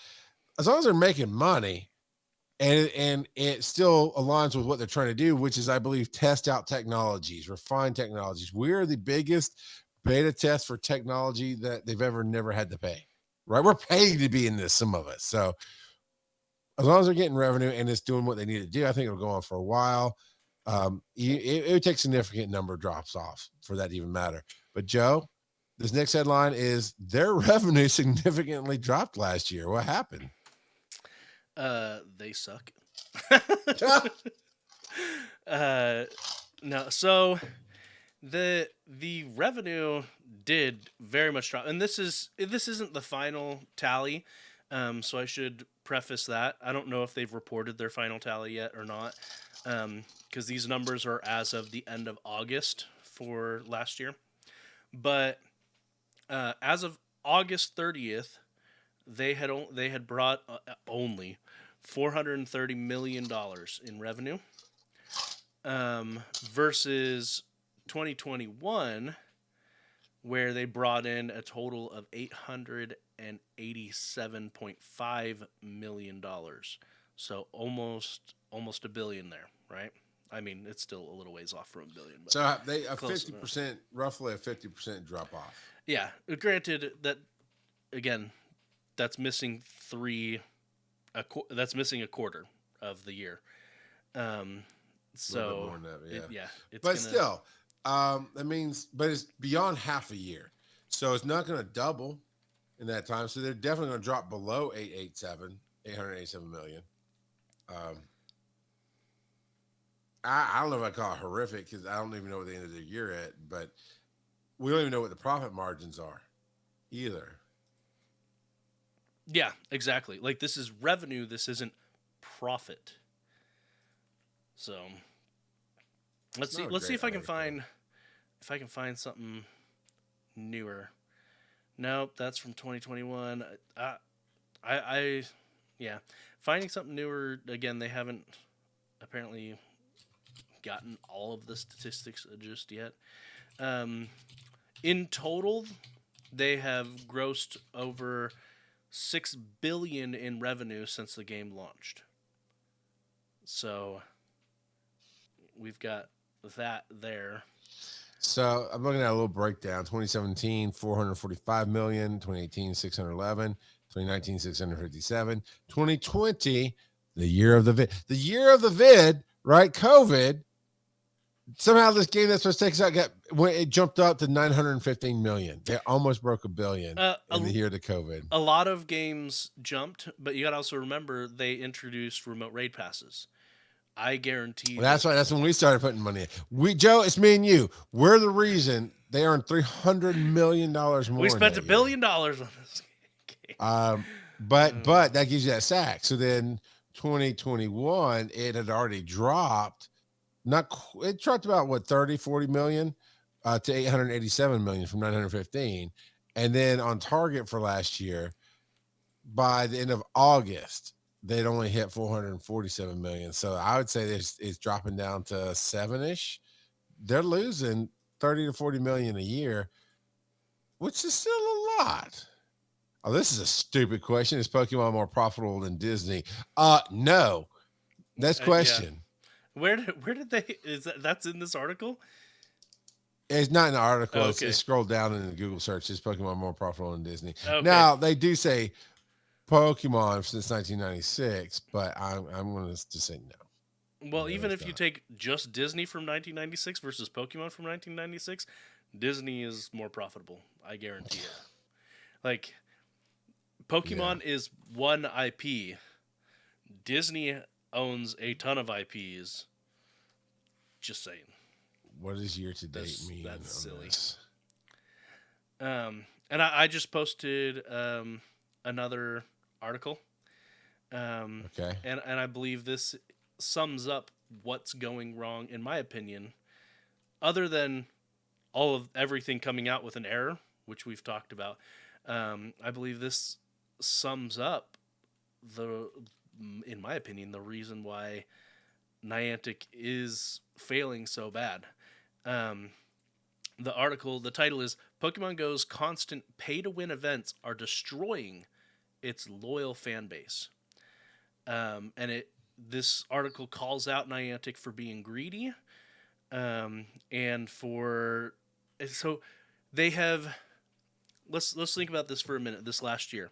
as long as they're making money and it still aligns with what they're trying to do, which is, I believe, test out technologies, refine technologies. We're the biggest beta test for technology that they've never had to pay, right? We're paid to be in this, some of us. So as long as they're getting revenue and it's doing what they need to do, I think it'll go on for a while. It would take significant number of drops off for that to even matter. But Joe, This next headline is their revenue significantly dropped last year. What happened? They suck. No, so the revenue did very much drop, and this isn't the final tally, so I should preface that. I don't know if they've reported their final tally yet or not, because these numbers are as of the end of August for last year. But as of August 30th, they had brought only $430 million in revenue, versus 2021, where they brought in a total of $887.5 million. So almost $1 billion there, right? I mean, it's still a little ways off from $1 billion. But So they a close 50%, roughly a 50% drop off. yeah, granted that again, that's missing that's missing a quarter of the year. So More than that, it's but still, that means, but it's beyond half a year, so it's not going to double in that time. So they're definitely going to drop below 887 million. I don't know if I call it horrific because I don't even know what the end of the year at, but we don't even know what the profit margins are either. Yeah, exactly. Like, this is revenue. This isn't profit. So let's see if I can find something newer. Nope, that's from 2021. Yeah, finding something newer again. They haven't apparently gotten all of the statistics just yet. In total, they have grossed over $6 billion in revenue since the game launched. So we've got that there. So I'm looking at a little breakdown. 2017, 445 million. 2018, 611. 2019, 657. 2020, the year of the vid. The year of the vid, right? COVID. Somehow this game that's supposed to take us out it jumped up to 915 million. They almost broke $1 billion in the year of the COVID. A lot of games jumped, but you got to also remember they introduced remote raid passes. I guarantee. That's why. That's when we started putting money in. Joe, it's me and you. We're the reason they earned $300 million more. We spent $1 billion on this game. But that gives you that sack. So then 2021, it had already dropped. It dropped about what 30-40 million to 887 million from 915, and then on target for last year, by the end of August, they'd only hit 447 million. So I would say it's dropping down to 7-ish. They're losing 30 to 40 million a year, which is still a lot. Oh, this is a stupid question. Is Pokemon more profitable than Disney? No. Next question. Yeah. Where did they? That's in this article? It's not in the article. Okay. It's scroll down in the Google search. Is Pokemon more profitable than Disney? Okay. Now they do say Pokemon since 1996, but I'm going to just say no. Well, No, even it's if you not. take just Disney from 1996 versus Pokemon from 1996, Disney is more profitable. I guarantee it. Like, Pokemon is one IP. Disney owns a ton of IPs. Just saying. What does year to date mean? That's silly. This? And I just posted another article. Okay. And I believe this sums up what's going wrong, in my opinion, other than everything coming out with an error, which we've talked about. I believe this sums up in my opinion, the reason why Niantic is failing so bad. The article, the title is Pokemon Go's constant pay-to-win events are destroying its loyal fan base. And this article calls out Niantic for being greedy, and so they have. Let's think about this for a minute. This last year,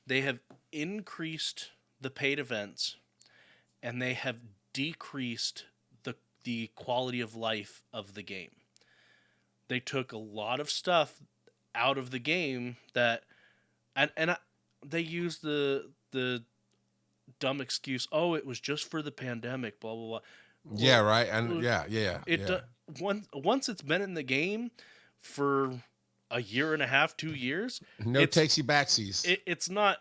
they have increased the paid events, and they have decreased the quality of life of the game. They took a lot of stuff out of the game that, they use the dumb excuse, oh, it was just for the pandemic, blah blah blah. Yeah, Well, right. And yeah. once it's been in the game for a year and a half, 2 years, No takesy backsies. it's not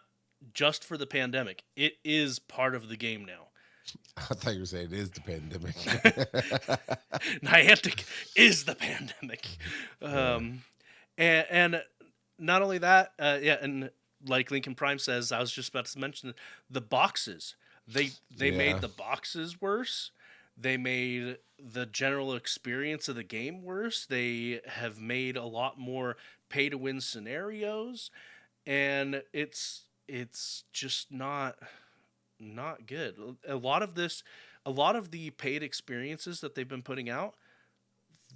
just for the pandemic. It is part of the game now. I thought you were saying it is the pandemic. Niantic is the pandemic. And not only that, and like Lincoln Prime says, I was just about to mention the boxes. They made the boxes worse. They made the general experience of the game worse. They have made a lot more pay to win scenarios, and it's just not good. A lot of the paid experiences that they've been putting out,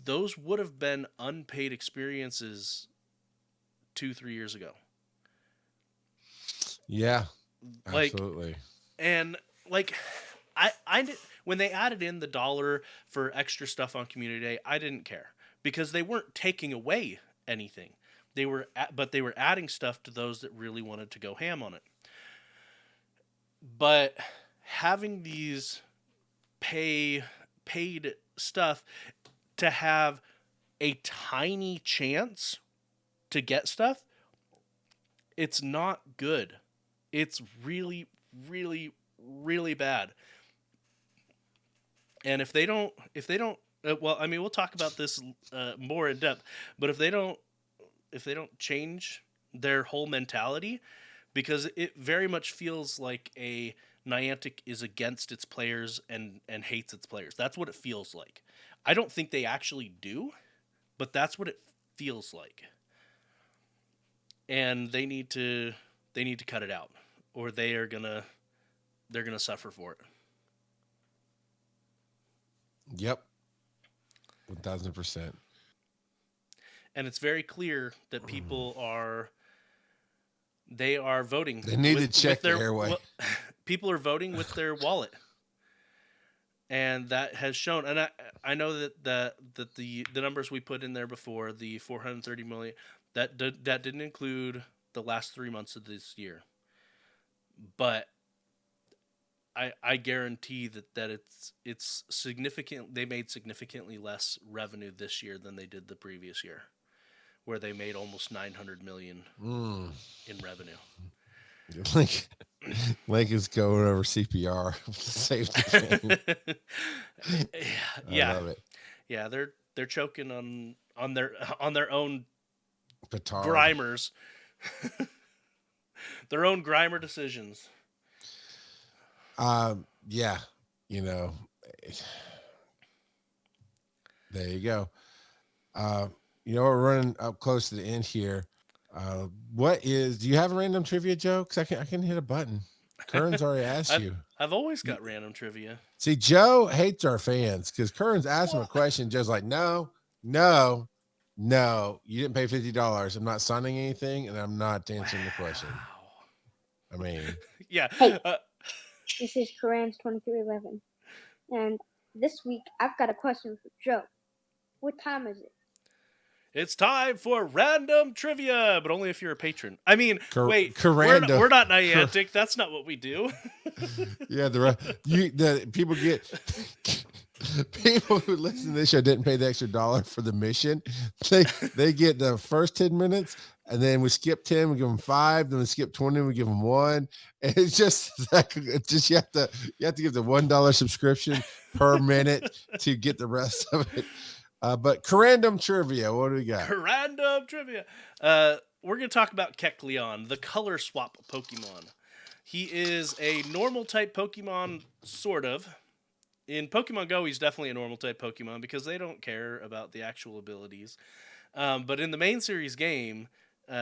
those would have been unpaid experiences 2-3 years ago. Yeah, absolutely. I did, when they added in the $1 for extra stuff on Community Day, I didn't care because they weren't taking away anything. But they were adding stuff to those that really wanted to go ham on it. But having these paid stuff to have a tiny chance to get stuff, it's not good. It's really, really, really bad. And if they don't, well, I mean, we'll talk about this more in depth. But if they don't change their whole mentality, because it very much feels like a Niantic is against its players and hates its players. That's what it feels like. I don't think they actually do, but that's what it feels like. And they need to cut it out, or they're gonna suffer for it. Yep. 1,000%. And it's very clear that people are voting. They need to check their airway. People are voting with their wallet, and that has shown. And I know that the numbers we put in there before, the 430 million, that didn't include the last 3 months of this year, but I guarantee that it's significant. They made significantly less revenue this year than they did the previous year, where they made almost 900 million in revenue. Link is going over CPR to save the game. Yeah, I love it. Yeah, they're choking on their own Petard. Grimers, their own Grimer decisions. Yeah, there you go. We're running up close to the end here. Do you have a random trivia, Joe? Because I can hit a button. Curran's already asked you. I've always got random trivia. See, Joe hates our fans because Curran's asked him a question. Joe's like, no, you didn't pay $50. I'm not signing anything, and I'm not answering the question. I mean, yeah. Hey, this is Curran's 2311, and this week I've got a question for Joe. What time is it? It's time for random trivia, but only if you're a patron. I mean, wait, we're not Niantic. That's not what we do. Yeah, the people people who listen to this show didn't pay the extra $1 for the mission. They get the first 10 minutes, and then we skip 10, we give them 5, then we skip 20, we give them 1. And it's just you have to give the $1 subscription per minute to get the rest of it. But random trivia, what do we got? Random trivia. We're going to talk about Kecleon, the color swap Pokemon. He is a normal type Pokemon, sort of. In Pokemon Go, he's definitely a normal type Pokemon because they don't care about the actual abilities. But in the main series game,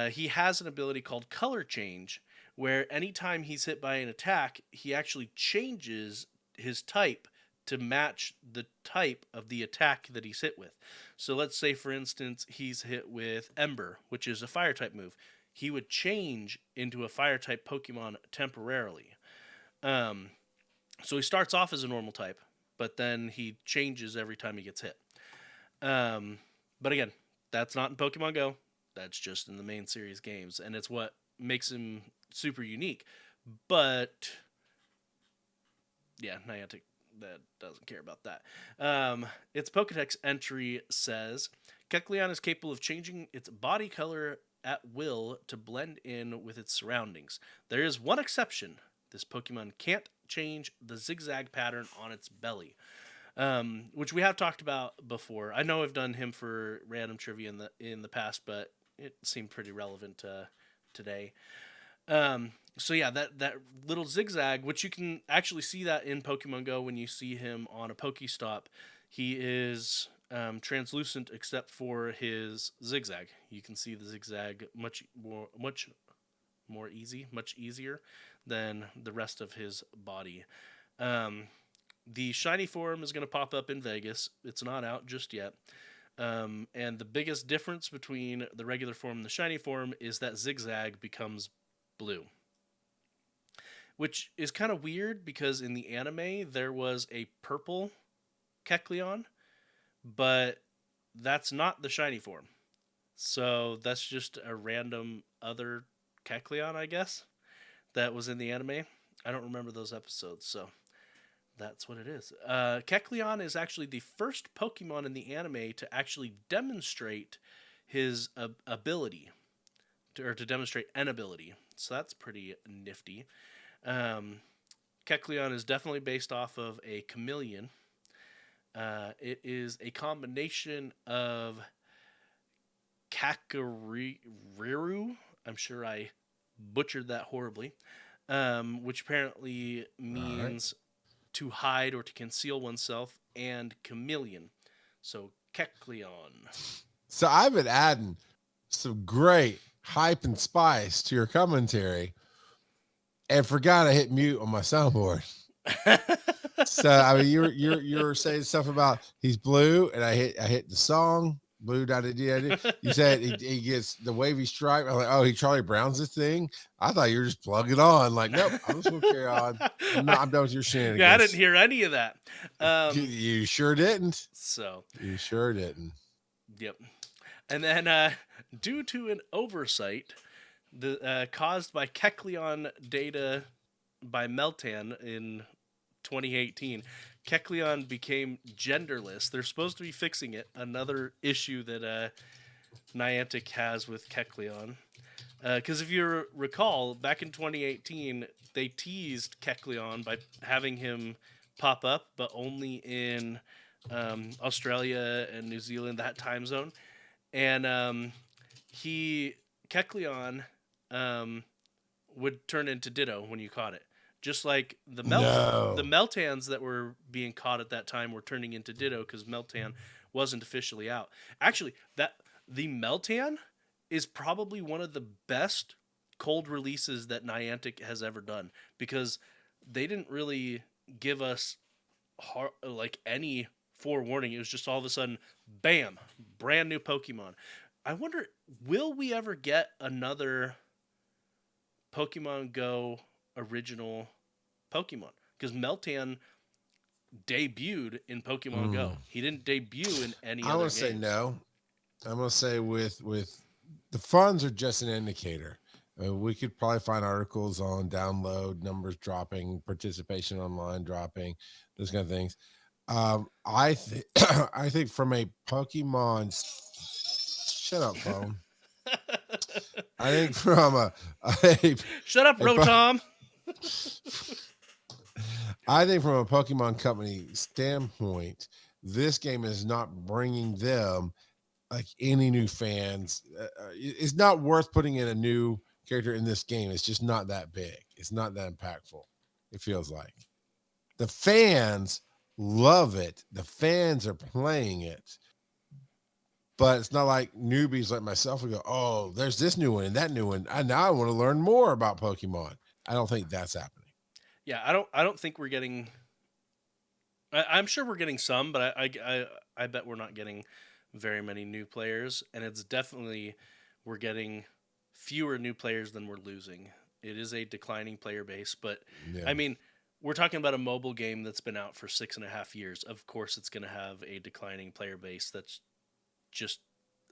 he has an ability called Color Change, where anytime he's hit by an attack, he actually changes his type to match the type of the attack that he's hit with. So let's say, for instance, he's hit with Ember, which is a fire type move. He would change into a fire type Pokemon temporarily. So he starts off as a normal type, but then he changes every time he gets hit. But again, that's not in Pokemon Go. That's just in the main series games, and it's what makes him super unique. But yeah, Niantic that doesn't care about that. Its Pokedex entry says Kecleon is capable of changing its body color at will to blend in with its surroundings. There is one exception. This Pokemon can't change the zigzag pattern on its belly, which we have talked about before. I know I've done him for random trivia in the past, but it seemed pretty relevant today. So yeah, that little zigzag, which you can actually see that in Pokemon Go when you see him on a Pokestop, he is translucent except for his zigzag. You can see the zigzag much easier than the rest of his body. The shiny form is going to pop up in Vegas. It's not out just yet. And the biggest difference between the regular form and the shiny form is that zigzag becomes blue. Which is kind of weird because in the anime there was a purple Kecleon, but that's not the shiny form. So that's just a random other Kecleon, I guess, that was in the anime. I don't remember those episodes, so that's what it is. Kecleon is actually the first Pokemon in the anime to actually demonstrate his ability, to demonstrate an ability. So that's pretty nifty. Kecleon is definitely based off of a chameleon. It is a combination of Kakariru. I'm sure I butchered that horribly. Which apparently means to hide or to conceal oneself, and chameleon. So Kecleon. So I've been adding some great hype and spice to your commentary, and forgot I hit mute on my soundboard. So I mean, you were saying stuff about he's blue, and I hit the song blue. You said he gets the wavy stripe. I'm like, oh, he Charlie Brown's this thing. I thought you were just plugging on. Like, nope, I'm just gonna carry on. I'm done with your shenanigans. Yeah, I didn't hear any of that. You sure didn't. So you sure didn't. Yep. And then, due to an oversight, caused by Kecleon data by Meltan in 2018, Kecleon became genderless. They're supposed to be fixing it. Another issue that Niantic has with Kecleon. Because if you recall, back in 2018, they teased Kecleon by having him pop up, but only in Australia and New Zealand, that time zone. And Kecleon would turn into Ditto when you caught it. Just like the Meltans that were being caught at that time were turning into Ditto because Meltan wasn't officially out. Actually, the Meltan is probably one of the best cold releases that Niantic has ever done, because they didn't really give us any forewarning. It was just all of a sudden, bam, brand new Pokemon. I wonder, will we ever get another Pokemon Go original Pokemon? Because Meltan debuted in Pokemon Go. He didn't debut in any other game. I'm going to say no. I'm going to say with the funds are just an indicator. We could probably find articles on download numbers dropping, participation online dropping, those kind of things. I think from a Pokemon, shut up, phone. I think from a shut up, Rotom. I think from a Pokemon company standpoint, this game is not bringing them like any new fans. It's not worth putting in a new character in this game. It's just not that big. It's not that impactful. It feels like the fans love it. The fans are playing it, but it's not like newbies like myself who go, oh, there's this new one and that new one. Now I want to learn more about Pokemon. I don't think that's happening. Yeah, I don't think we're getting. I'm sure we're getting some, but I bet we're not getting very many new players, and it's definitely we're getting fewer new players than we're losing. It is a declining player base, but yeah. I mean, we're talking about a mobile game that's been out for 6.5 years. Of course, it's going to have a declining player base. That's just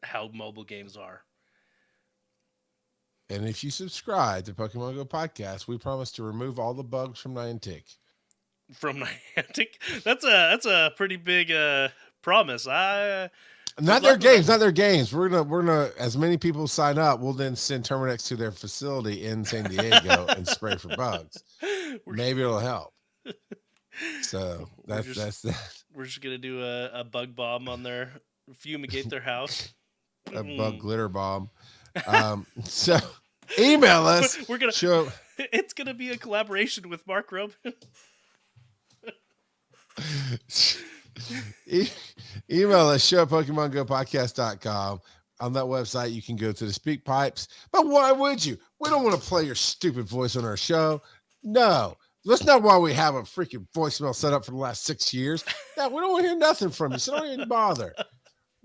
how mobile games are. And if you subscribe to Pokemon Go Podcast, we promise to remove all the bugs from Niantic. From Niantic? That's a pretty big promise. Not their games. We're gonna as many people sign up, we'll then send Terminex to their facility in San Diego and spray for bugs. Maybe it'll help. So that's that. We're just gonna do a bug bomb on their fumigate their house. A bug glitter bomb. So email us. We're gonna show. It's gonna be a collaboration with Mark Roman. Email us show at PokemonGoPodcast.com. On that website, you can go to the speak pipes. But why would you? We don't want to play your stupid voice on our show. No. That's not why we have a freaking voicemail set up for the last 6 years. No, we don't want to hear nothing from you, so don't even bother.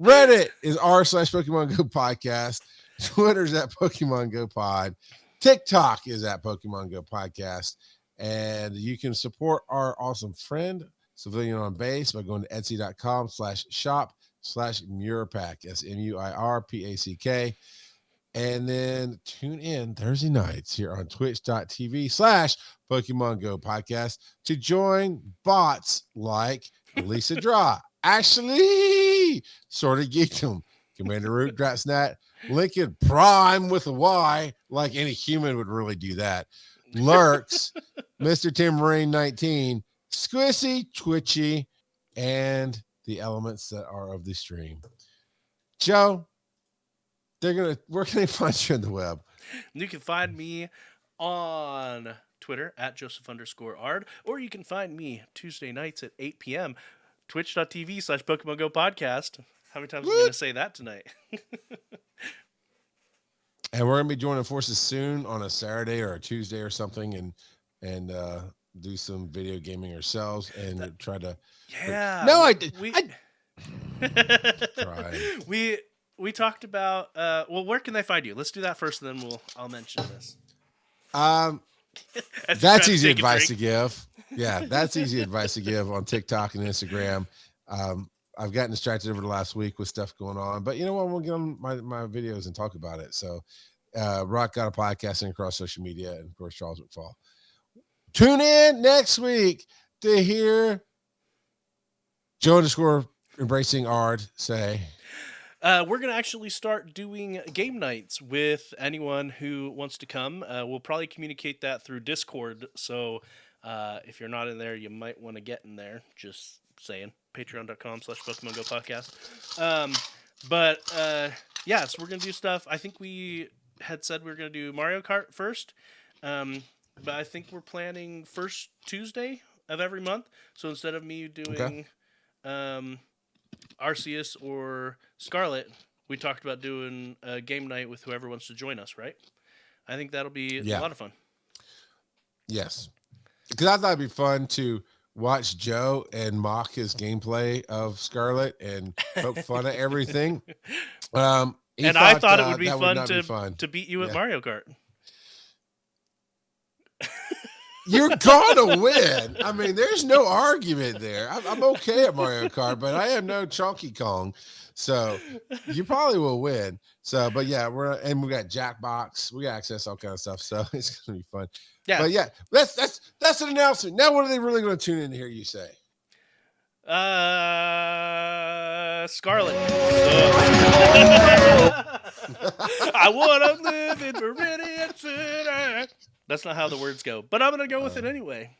Reddit is r/Pokemon Go Podcast. Twitter's at Pokemon Go Pod. TikTok is at Pokemon Go Podcast. And you can support our awesome friend, Civilian on Base, by going to etsy.com/shop/Muirpack. That's MUIRPACK. And then tune in Thursday nights here on twitch.tv/Pokemon Go Podcast to join bots like Lisa Draw, Ashley, Sort of Geekdom, Commander Root, Dratsnat, Lincoln Prime with a Y, like any human would really do that. Lurks, Mr. Tim Marine 19, Squissy, Twitchy, and the elements that are of the stream. Joe, where can they find you on the web? You can find me on Twitter at Joseph_Ard, or you can find me Tuesday nights at 8 p.m. Twitch.tv/Pokemon Go Podcast. How many times am I going to say that tonight? And we're going to be joining forces soon on a Saturday or a Tuesday or something and do some video gaming ourselves and try to. Yeah. No, We talked about where can they find you? Let's do that first, and then I'll mention this. That's easy advice to give. Yeah, that's easy advice to give on TikTok and Instagram. I've gotten distracted over the last week with stuff going on, but you know what? We'll get on my videos and talk about it. So, Rock got a podcasting across social media, and of course, Charles McFall. Tune in next week to hear Joe _embracing Ard say. We're going to actually start doing game nights with anyone who wants to come. We'll probably communicate that through Discord. So if you're not in there, you might want to get in there. Just saying. Patreon.com/Pokemon Go Podcast. Yeah, so we're going to do stuff. I think we had said we were going to do Mario Kart first. But I think we're planning first Tuesday of every month. So instead of me doing Arceus or Scarlet, we talked about doing a game night with whoever wants to join us, right? I think that'll be a lot of fun. Yes. Because I thought it'd be fun to watch Joe and mock his gameplay of Scarlet and poke fun at everything. I thought it would be fun to beat you at Mario Kart. You're gonna win. I mean, there's no argument there. I'm okay at Mario Kart, but I am no Chunky Kong, so you probably will win. So, but yeah, we got Jackbox, we got access to all kind of stuff, so it's gonna be fun. Yeah, but yeah, that's an announcement. Now, what are they really gonna tune in to hear you say? Scarlet. I want to live in Meridian City. That's not how the words go, but I'm going to go with it anyway.